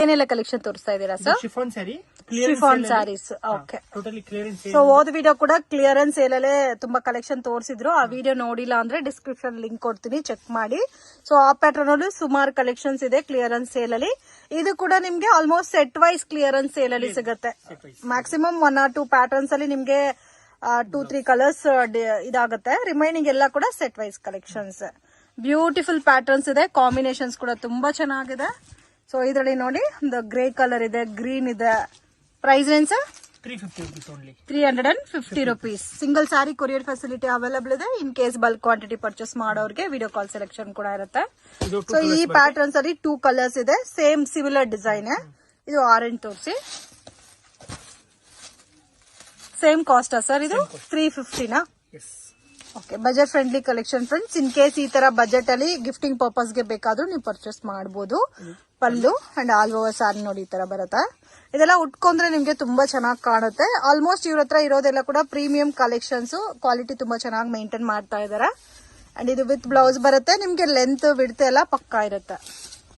ಏನೆಲ್ಲ ಕಲೆಕ್ಷನ್ ತೋರಿಸ್ತಾ ಇದ್ದೀರಾ sir? Chiffon sari, chiffon saris. Okay. Totally clearance. So ಹೋದ ವಿಡಿಯೋ ಕೂಡ ಕ್ಲಿಯರೆನ್ಸ್ ಸೇಲಲ್ಲೇ ತುಂಬಾ ಕಲೆಕ್ಷನ್ ತೋರಿಸಿದ್ರು. ಆ ವಿಡಿಯೋ ನೋಡಿಲ್ಲ ಅಂದ್ರೆ ಡಿಸ್ಕ್ರಿಪ್ಷನ್ ಲಿಂಕ್ ಕೊಡ್ತೀನಿ, ಚೆಕ್ ಮಾಡಿ. ಸೊ ಆ ಪ್ಯಾಟರ್ನ್ ಅಲ್ಲಿ ಸುಮಾರು ಕಲೆಕ್ಷನ್ಸ್ ಇದೆ ಕ್ಲಿಯರೆನ್ಸ್ ಸೇಲ್ ಅಲ್ಲಿ. ಇದು ಕೂಡ ನಿಮ್ಗೆ almost set wise clearance sale ಅಲ್ಲಿ ಸಿಗುತ್ತೆ. ಮ್ಯಾಕ್ಸಿಮಮ್ 1 or 2 ಪ್ಯಾಟರ್ನ್ಸ್ ಅಲ್ಲಿ ನಿಮ್ಗೆ 2-3 ಕಲರ್ಸ್ ಇದಾಗುತ್ತೆ. ರಿಮೈನಿಂಗ್ ಎಲ್ಲ ಕೂಡ set wise collections. Beautiful patterns ಇದೆ, ಕಾಂಬಿನೇಷನ್ಸ್ ಕೂಡ ತುಂಬಾ ಚೆನ್ನಾಗಿದೆ. ಸೊ ಇದರಲ್ಲಿ ನೋಡಿ, ಒಂದು ಗ್ರೇ ಕಲರ್ ಇದೆ, ಗ್ರೀನ್ ಇದೆ. ಪ್ರೈಸ್ ಏನ್ sir? 350 rupees. Single sari courier facility available ಇದೆ. In case bulk quantity purchase ಮಾಡೋರಿಗೆ ವಿಡಿಯೋ ಕಾಲ್ ಸೆಲೆಕ್ಷನ್ ಕೂಡ ಇರುತ್ತೆ. ಸೊ ಈ ಪ್ಯಾಟರ್ನ್ಸ್ ಅಲ್ಲಿ 2 ಕಲರ್ಸ್ ಇದೆ, ಸೇಮ್ ಸಿಮಿಲರ್ ಡಿಸೈನ್. ಇದು ಆರೆಂಜ್ ತೋರಿಸಿ. ಸೇಮ್ ಕಾಸ್ಟ್ ಸರ್ ಇದು? 350ನಾ? Okay, budget friendly collection friends. In case ಈ ತರ ಬಜೆಟ್ ಅಲ್ಲಿ ಗಿಫ್ಟಿಂಗ್ ಪರ್ಪಸ್ ಗೆ ಬೇಕಾದ್ರೂ ನೀವು ಪರ್ಚೇಸ್ ಮಾಡಬಹುದು. ಪಲ್ಲು ಅಂಡ್ ಆಲ್ ಓವರ್ ಸ್ಯಾರಿ ನೋಡಿ ಈ ತರ ಬರುತ್ತೆ. ಇದೆಲ್ಲ ಉಟ್ಕೊಂಡ್ರೆ ನಿಮ್ಗೆ ತುಂಬಾ ಚೆನ್ನಾಗಿ ಕಾಣುತ್ತೆ. ಆಲ್ಮೋಸ್ಟ್ ಇವ್ರ ಹತ್ರ ಇರೋದೆಲ್ಲ ಕೂಡ ಪ್ರೀಮಿಯಂ ಕಲೆಕ್ಷನ್ಸ್, ಕ್ವಾಲಿಟಿ ತುಂಬಾ ಚೆನ್ನಾಗಿ ಮೇಂಟೈನ್ ಮಾಡ್ತಾ ಇದಾರೆ. ಅಂಡ್ ಇದು ವಿತ್ ಬ್ಲೌಸ್ ಬರುತ್ತೆ. ನಿಮ್ಗೆ ಲೆಂತ್ ವಿಡ್ತ್ ಎಲ್ಲ ಪಕ್ಕಾ ಇರುತ್ತೆ.